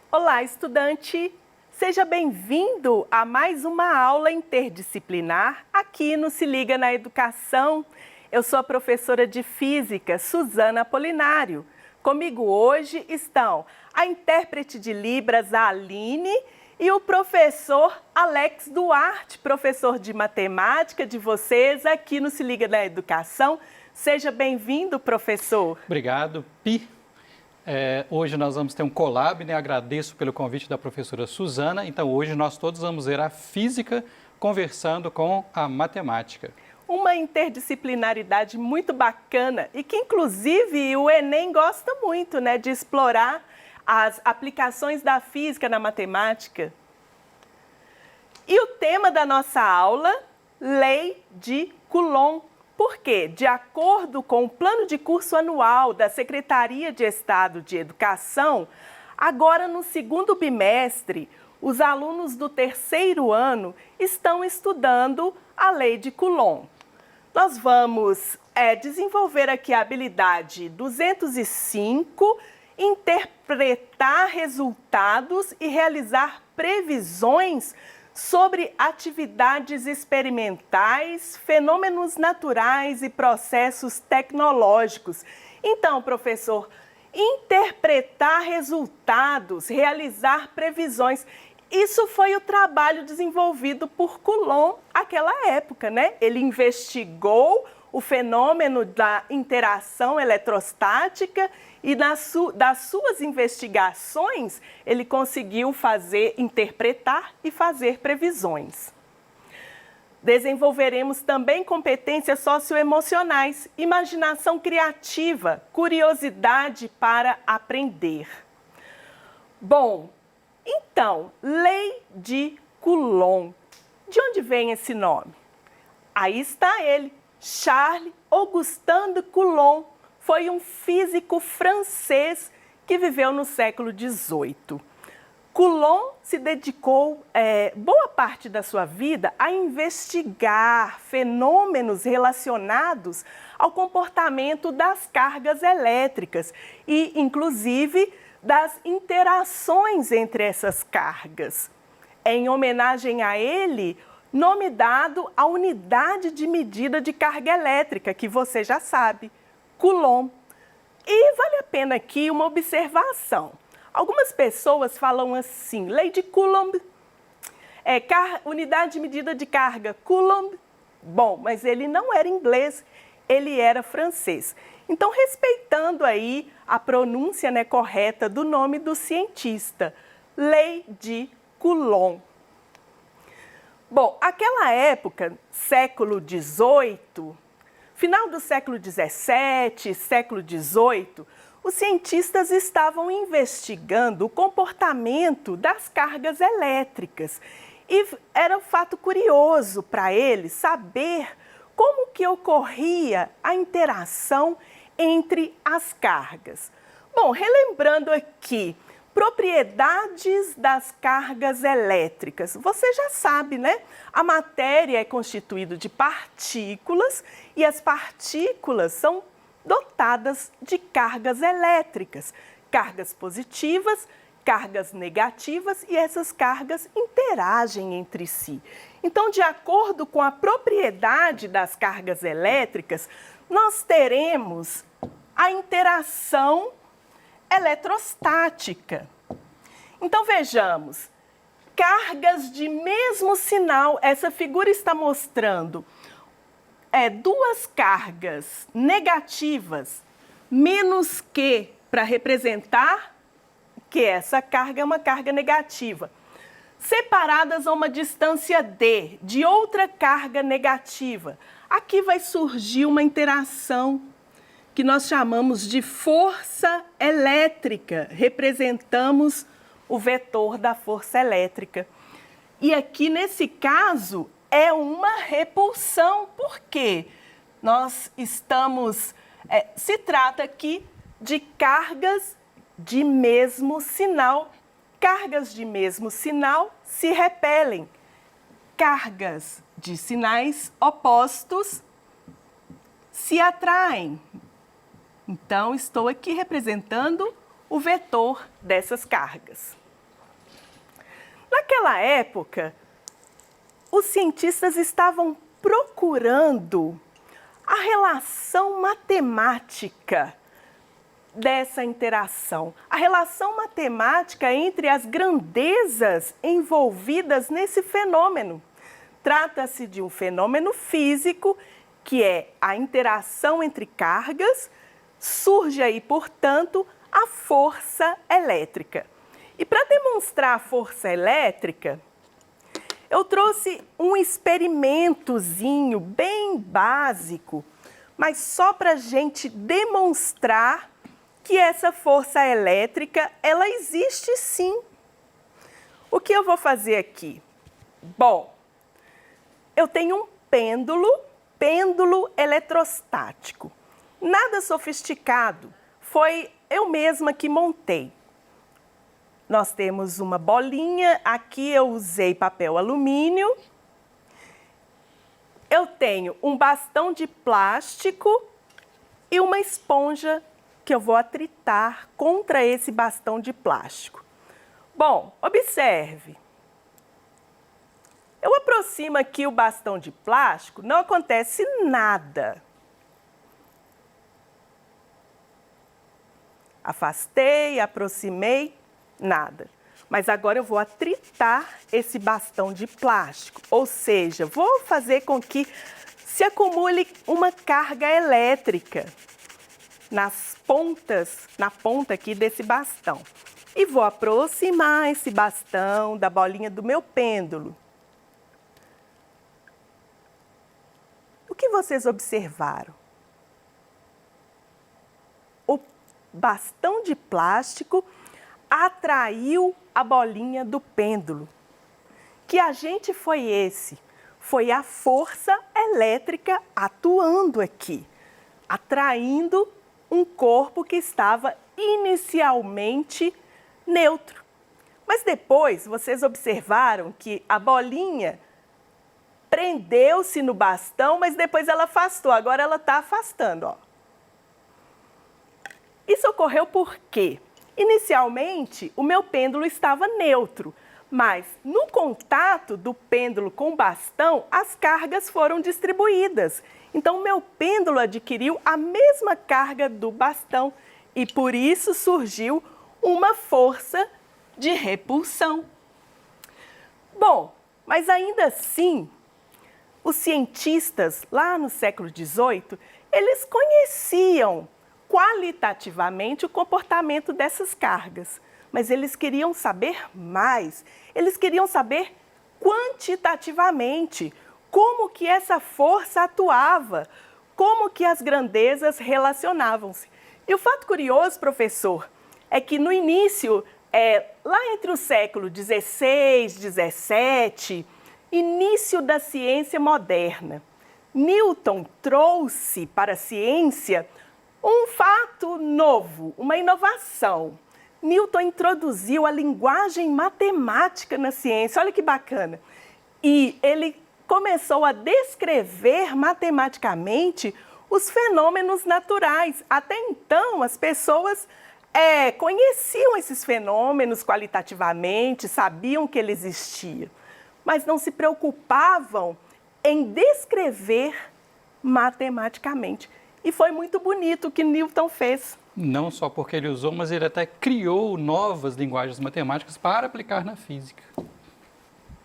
Olá, estudante! Seja bem-vindo a mais uma aula interdisciplinar aqui no Se Liga na Educação. Eu sou a professora de Física, Suzana Apolinário. Comigo hoje estão a intérprete de Libras, a Aline, e o professor Alex Duarte, professor de Matemática de vocês aqui no Se Liga na Educação. Seja bem-vindo, professor. Obrigado, Pi. Hoje nós vamos ter um collab, né? Agradeço pelo convite da professora Suzana. Então, hoje nós todos vamos ver a física conversando com a matemática. Uma interdisciplinaridade muito bacana e que, inclusive, o Enem gosta muito, né, de explorar as aplicações da física na matemática. E o tema da nossa aula, Lei de Coulomb. Por quê? De acordo com o plano de curso anual da Secretaria de Estado de Educação, agora no segundo bimestre, os alunos do terceiro ano estão estudando a Lei de Coulomb. Nós vamos desenvolver aqui a habilidade 205, interpretar resultados e realizar previsões sobre atividades experimentais, fenômenos naturais e processos tecnológicos. Então, professor, interpretar resultados, realizar previsões, isso foi o trabalho desenvolvido por Coulomb naquela época, né? Ele investigou o fenômeno da interação eletrostática e das suas investigações, ele conseguiu interpretar e fazer previsões. Desenvolveremos também competências socioemocionais, imaginação criativa, curiosidade para aprender. Bom, então, Lei de Coulomb. De onde vem esse nome? Aí está ele, Charles Augustin de Coulomb. Foi um físico francês que viveu no século XVIII. Coulomb se dedicou boa parte da sua vida a investigar fenômenos relacionados ao comportamento das cargas elétricas e, inclusive, das interações entre essas cargas. Em homenagem a ele, nome dado à unidade de medida de carga elétrica, que você já sabe, Coulomb. E vale a pena aqui uma observação. Algumas pessoas falam assim, Lei de Coulomb, unidade de medida de carga, Coulomb. Bom, mas ele não era inglês, ele era francês. Então, respeitando aí a pronúncia, né, correta do nome do cientista, Lei de Coulomb. Bom, aquela época, século XVIII, final do século XVII, século XVIII, os cientistas estavam investigando o comportamento das cargas elétricas. E era um fato curioso para eles saber como que ocorria a interação entre as cargas. Bom, relembrando aqui, propriedades das cargas elétricas. Você já sabe, né? A matéria é constituída de partículas e as partículas são dotadas de cargas elétricas. Cargas positivas, cargas negativas e essas cargas interagem entre si. Então, de acordo com a propriedade das cargas elétricas, nós teremos a interação eletrostática. Então, vejamos, cargas de mesmo sinal, essa figura está mostrando duas cargas negativas, menos Q, para representar que essa carga é uma carga negativa, separadas a uma distância D, de outra carga negativa. Aqui vai surgir uma interação que nós chamamos de força elétrica, representamos o vetor da força elétrica. E aqui, nesse caso, é uma repulsão, porque nós estamos... se trata aqui de cargas de mesmo sinal. Cargas de mesmo sinal se repelem. Cargas de sinais opostos se atraem. Então, estou aqui representando o vetor dessas cargas. Naquela época, os cientistas estavam procurando a relação matemática dessa interação, a relação matemática entre as grandezas envolvidas nesse fenômeno. Trata-se de um fenômeno físico, que é a interação entre cargas, surge aí, portanto, a força elétrica. E para demonstrar a força elétrica, eu trouxe um experimentozinho bem básico, mas só para a gente demonstrar que essa força elétrica, ela existe sim. O que eu vou fazer aqui? Bom, eu tenho um pêndulo eletrostático. Nada sofisticado, foi eu mesma que montei. Nós temos uma bolinha, aqui eu usei papel alumínio. Eu tenho um bastão de plástico e uma esponja que eu vou atritar contra esse bastão de plástico. Bom, observe. Eu aproximo aqui o bastão de plástico, não acontece nada. Afastei, aproximei, nada. Mas agora eu vou atritar esse bastão de plástico, ou seja, vou fazer com que se acumule uma carga elétrica nas pontas, na ponta aqui desse bastão. E vou aproximar esse bastão da bolinha do meu pêndulo. O que vocês observaram? O bastão de plástico atraiu a bolinha do pêndulo. Que agente foi esse? Foi a força elétrica atuando aqui, atraindo um corpo que estava inicialmente neutro. Mas depois vocês observaram que a bolinha prendeu-se no bastão, mas depois ela afastou. Agora ela está afastando, ó. Isso ocorreu por quê? Inicialmente, o meu pêndulo estava neutro, mas no contato do pêndulo com o bastão, as cargas foram distribuídas. Então, o meu pêndulo adquiriu a mesma carga do bastão e por isso surgiu uma força de repulsão. Bom, mas ainda assim, os cientistas lá no século XVIII, eles conheciam qualitativamente o comportamento dessas cargas, mas eles queriam saber mais, eles queriam saber quantitativamente como que essa força atuava, como que as grandezas relacionavam-se. E o fato curioso, professor, é que no início, lá entre o século XVI, XVII, início da ciência moderna, Newton trouxe para a ciência um fato novo, uma inovação. Newton introduziu a linguagem matemática na ciência, olha que bacana. E ele começou a descrever matematicamente os fenômenos naturais. Até então, as pessoas conheciam esses fenômenos qualitativamente, sabiam que ele existia, mas não se preocupavam em descrever matematicamente. E foi muito bonito o que Newton fez. Não só porque ele usou, mas ele até criou novas linguagens matemáticas para aplicar na física.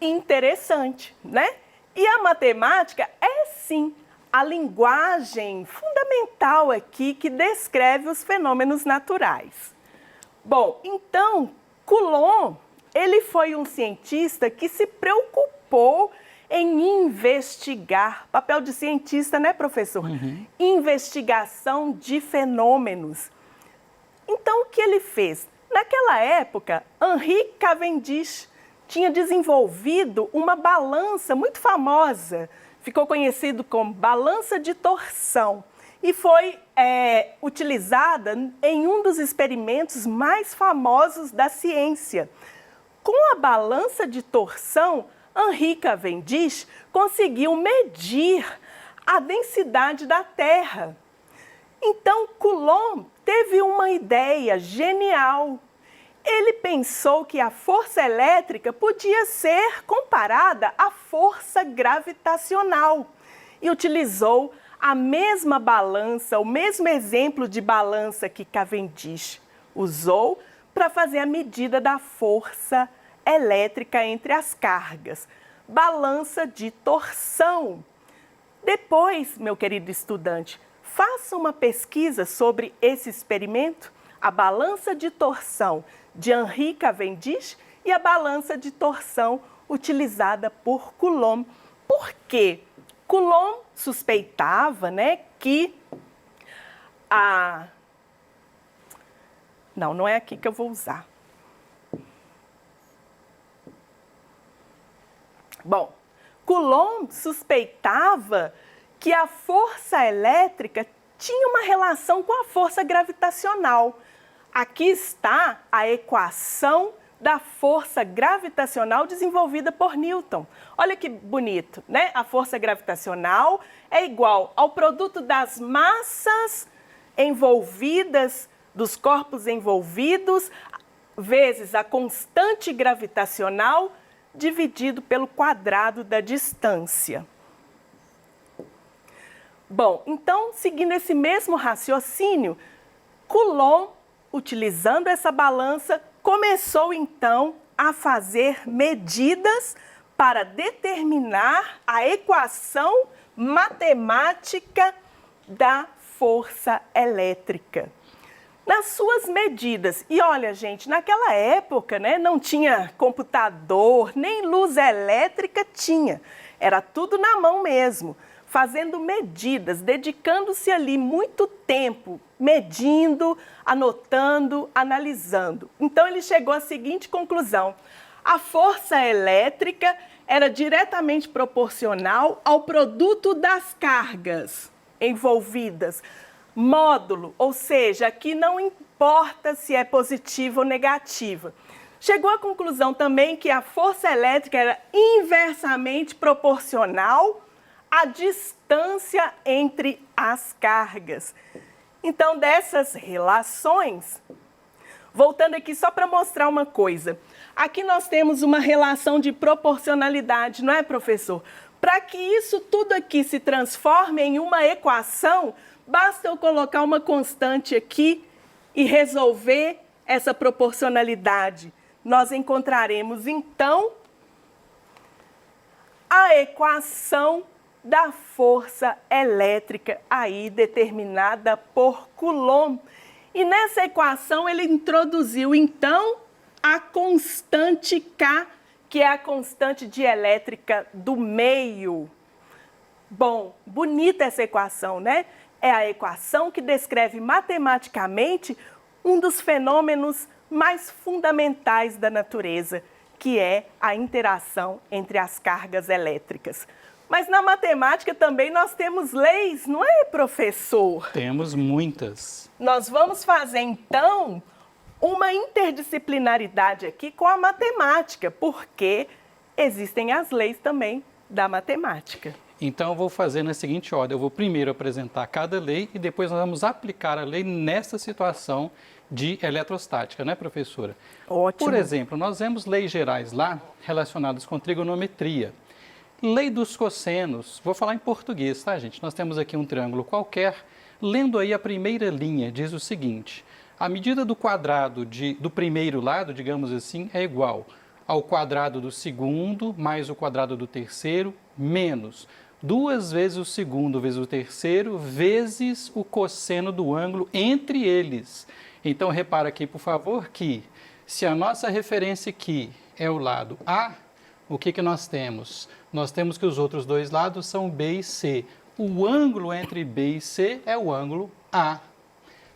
Interessante, né? E a matemática é, sim, a linguagem fundamental aqui que descreve os fenômenos naturais. Bom, então, Coulomb, ele foi um cientista que se preocupou em investigar, papel de cientista, né, professor? Uhum. Investigação de fenômenos. Então, o que ele fez? Naquela época, Henri Cavendish tinha desenvolvido uma balança muito famosa, ficou conhecido como balança de torção, e foi utilizada em um dos experimentos mais famosos da ciência. Com a balança de torção, Henri Cavendish conseguiu medir a densidade da Terra. Então, Coulomb teve uma ideia genial. Ele pensou que a força elétrica podia ser comparada à força gravitacional e utilizou a mesma balança, o mesmo exemplo de balança que Cavendish usou para fazer a medida da força elétrica entre as cargas, balança de torção. Depois, meu querido estudante, faça uma pesquisa sobre esse experimento, a balança de torção de Henri Cavendish e a balança de torção utilizada por Coulomb. Por quê? Coulomb suspeitava, né, que a... Não é aqui que eu vou usar. Bom, Coulomb suspeitava que a força elétrica tinha uma relação com a força gravitacional. Aqui está a equação da força gravitacional desenvolvida por Newton. Olha que bonito, né? A força gravitacional é igual ao produto das massas envolvidas, dos corpos envolvidos, vezes a constante gravitacional, dividido pelo quadrado da distância. Bom, então, seguindo esse mesmo raciocínio, Coulomb, utilizando essa balança, começou então a fazer medidas para determinar a equação matemática da força elétrica. Nas suas medidas, e olha gente, naquela época, né, não tinha computador, nem luz elétrica tinha, era tudo na mão mesmo, fazendo medidas, dedicando-se ali muito tempo, medindo, anotando, analisando. Então ele chegou à seguinte conclusão: a força elétrica era diretamente proporcional ao produto das cargas envolvidas, módulo, ou seja, aqui não importa se é positiva ou negativa. Chegou à conclusão também que a força elétrica era inversamente proporcional à distância entre as cargas. Então, dessas relações, voltando aqui só para mostrar uma coisa, aqui nós temos uma relação de proporcionalidade, não é, professor? Para que isso tudo aqui se transforme em uma equação, basta eu colocar uma constante aqui e resolver essa proporcionalidade. Nós encontraremos, então, a equação da força elétrica aí determinada por Coulomb. E nessa equação ele introduziu, então, a constante K, que é a constante dielétrica do meio. Bom, bonita essa equação, né? É a equação que descreve matematicamente um dos fenômenos mais fundamentais da natureza, que é a interação entre as cargas elétricas. Mas na matemática também nós temos leis, não é, professor? Temos muitas. Nós vamos fazer, então, uma interdisciplinaridade aqui com a matemática, porque existem as leis também da matemática. Então, eu vou fazer na seguinte ordem. Eu vou primeiro apresentar cada lei e depois nós vamos aplicar a lei nessa situação de eletrostática, né, professora? Ótimo. Por exemplo, nós vemos leis gerais lá relacionadas com trigonometria. Lei dos cossenos, vou falar em português, tá, gente? Nós temos aqui um triângulo qualquer. Lendo aí a primeira linha, diz o seguinte: a medida do quadrado do primeiro lado, digamos assim, é igual ao quadrado do segundo mais o quadrado do terceiro menos 2 vezes o segundo vezes o terceiro vezes o cosseno do ângulo entre eles. Então, repara aqui, por favor, que se a nossa referência aqui é o lado A, o que nós temos? Nós temos que os outros dois lados são B e C. O ângulo entre B e C é o ângulo A.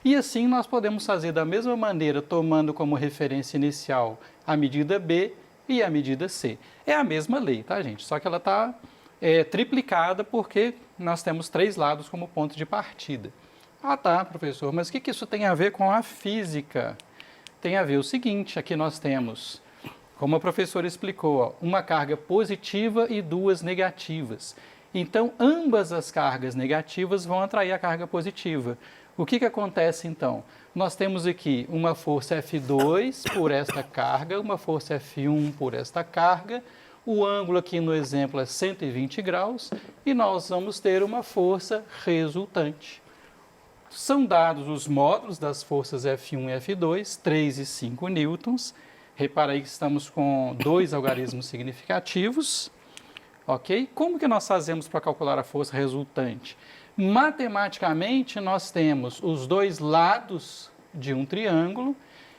E assim nós podemos fazer da mesma maneira, tomando como referência inicial a medida B e a medida C. É a mesma lei, tá, gente? Só que ela está triplicada porque nós temos 3 lados como ponto de partida. Ah, tá, professor, mas o que isso tem a ver com a física? Tem a ver o seguinte: aqui nós temos, como a professora explicou, ó, uma carga positiva e 2 negativas. Então, ambas as cargas negativas vão atrair a carga positiva. O que acontece então? Nós temos aqui uma força F2 por esta carga, uma força F1 por esta carga, o ângulo aqui no exemplo é 120 graus e nós vamos ter uma força resultante. São dados os módulos das forças F1 e F2, 3 e 5 newtons. Repara aí que estamos com 2 algarismos significativos. Ok? Como que nós fazemos para calcular a força resultante? Matematicamente, nós temos os dois lados de um triângulo.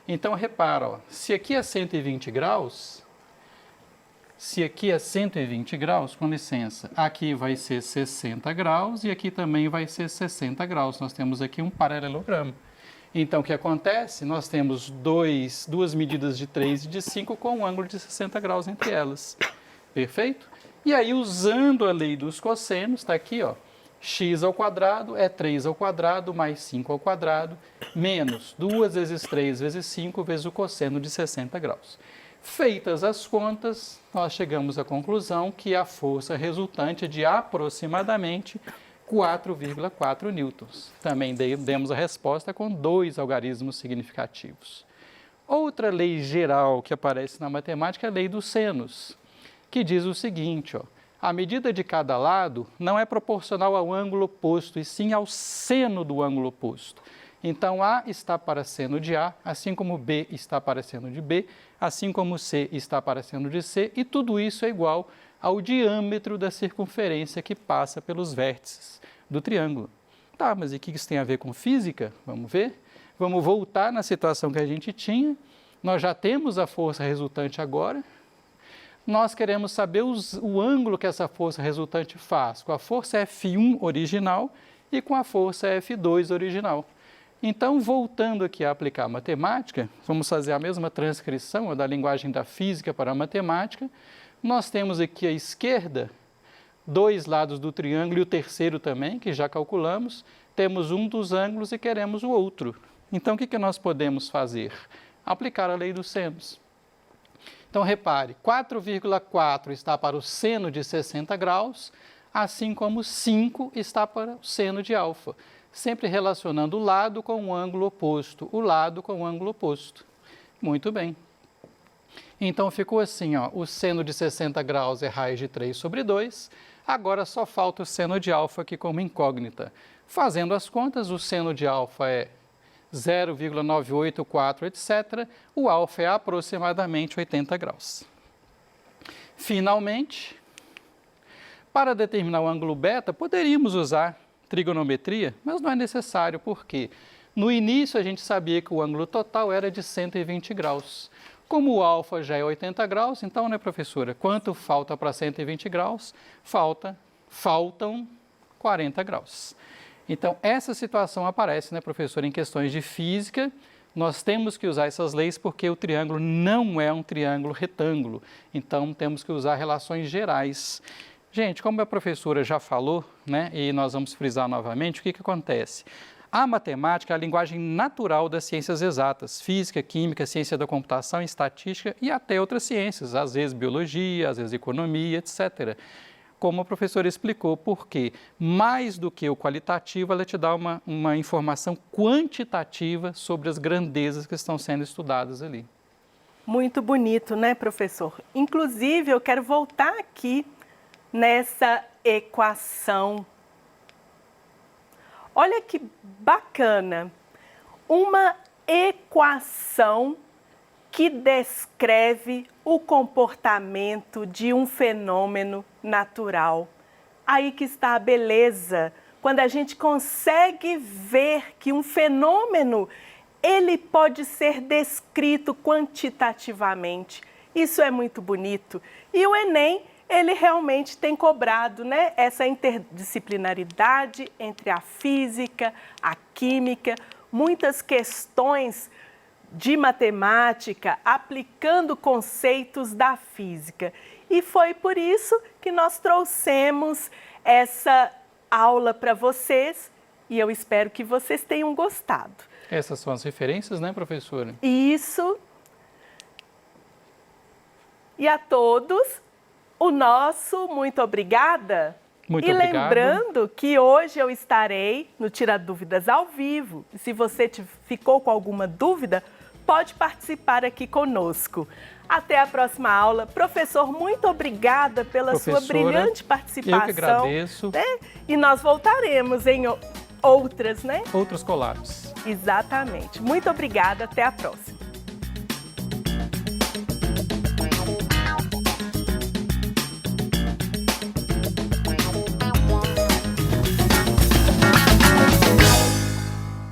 Então, repara, ó, se aqui é 120 graus, com licença, aqui vai ser 60 graus e aqui também vai ser 60 graus. Nós temos aqui um paralelogramo. Então, o que acontece? Nós temos duas medidas de 3 e de 5 com um ângulo de 60 graus entre elas. Perfeito? E aí, usando a lei dos cossenos, está aqui, ó, x ao quadrado é 3 ao quadrado mais 5 ao quadrado, menos 2 vezes 3 vezes 5 vezes o cosseno de 60 graus. Feitas as contas, nós chegamos à conclusão que a força resultante é de aproximadamente 4,4 newtons. Também demos a resposta com 2 algarismos significativos. Outra lei geral que aparece na matemática é a lei dos senos, que diz o seguinte, ó, a medida de cada lado não é proporcional ao ângulo oposto, e sim ao seno do ângulo oposto. Então, A está para seno de A, assim como B está para seno de B, assim como C está para seno de C, e tudo isso é igual ao diâmetro da circunferência que passa pelos vértices do triângulo. Tá, mas e o que isso tem a ver com física? Vamos ver? Vamos voltar na situação que a gente tinha. Nós já temos a força resultante agora. Nós queremos saber o ângulo que essa força resultante faz com a força F1 original e com a força F2 original. Então, voltando aqui a aplicar a matemática, vamos fazer a mesma transcrição da linguagem da física para a matemática. Nós temos aqui à esquerda 2 lados do triângulo e o terceiro também, que já calculamos. Temos um dos ângulos e queremos o outro. Então, o que nós podemos fazer? Aplicar a lei dos senos. Então, repare, 4,4 está para o seno de 60 graus, assim como 5 está para o seno de alfa, sempre relacionando o lado com o ângulo oposto, o lado com o ângulo oposto. Muito bem. Então, ficou assim, ó, o seno de 60 graus é raiz de 3 sobre 2, agora só falta o seno de alfa aqui como incógnita. Fazendo as contas, o seno de alfa é 0,984, etc. O alfa é aproximadamente 80 graus. Finalmente, para determinar o ângulo beta, poderíamos usar trigonometria, mas não é necessário, porque no início a gente sabia que o ângulo total era de 120 graus. Como o alfa já é 80 graus, então, né, professora, quanto falta para 120 graus? Faltam 40 graus. Então, essa situação aparece, né, professor, em questões de física. Nós temos que usar essas leis porque o triângulo não é um triângulo retângulo. Então, temos que usar relações gerais. Gente, como a professora já falou, né, e nós vamos frisar novamente, o que acontece? A matemática é a linguagem natural das ciências exatas, física, química, ciência da computação, estatística e até outras ciências, às vezes biologia, às vezes economia, etc., como a professora explicou, porque mais do que o qualitativo, ela te dá uma informação quantitativa sobre as grandezas que estão sendo estudadas ali. Muito bonito, né, professor? Inclusive, eu quero voltar aqui nessa equação. Olha que bacana! Uma equação que descreve o comportamento de um fenômeno natural. Aí que está a beleza, quando a gente consegue ver que um fenômeno, ele pode ser descrito quantitativamente. Isso é muito bonito. E o Enem, ele realmente tem cobrado, né, essa interdisciplinaridade entre a física, a química, muitas questões de matemática, aplicando conceitos da física. E foi por isso que nós trouxemos essa aula para vocês e eu espero que vocês tenham gostado. Essas são as referências, né, professora? Isso. E a todos, o nosso muito obrigada. Muito e obrigado. lembrando que hoje eu estarei no Tira Dúvidas ao vivo. E se você ficou com alguma dúvida, pode participar aqui conosco. Até a próxima aula. Professor, muito obrigada pela sua brilhante participação. Eu que agradeço. Né? E nós voltaremos em outras, né? Outros collabs. Exatamente. Muito obrigada. Até a próxima.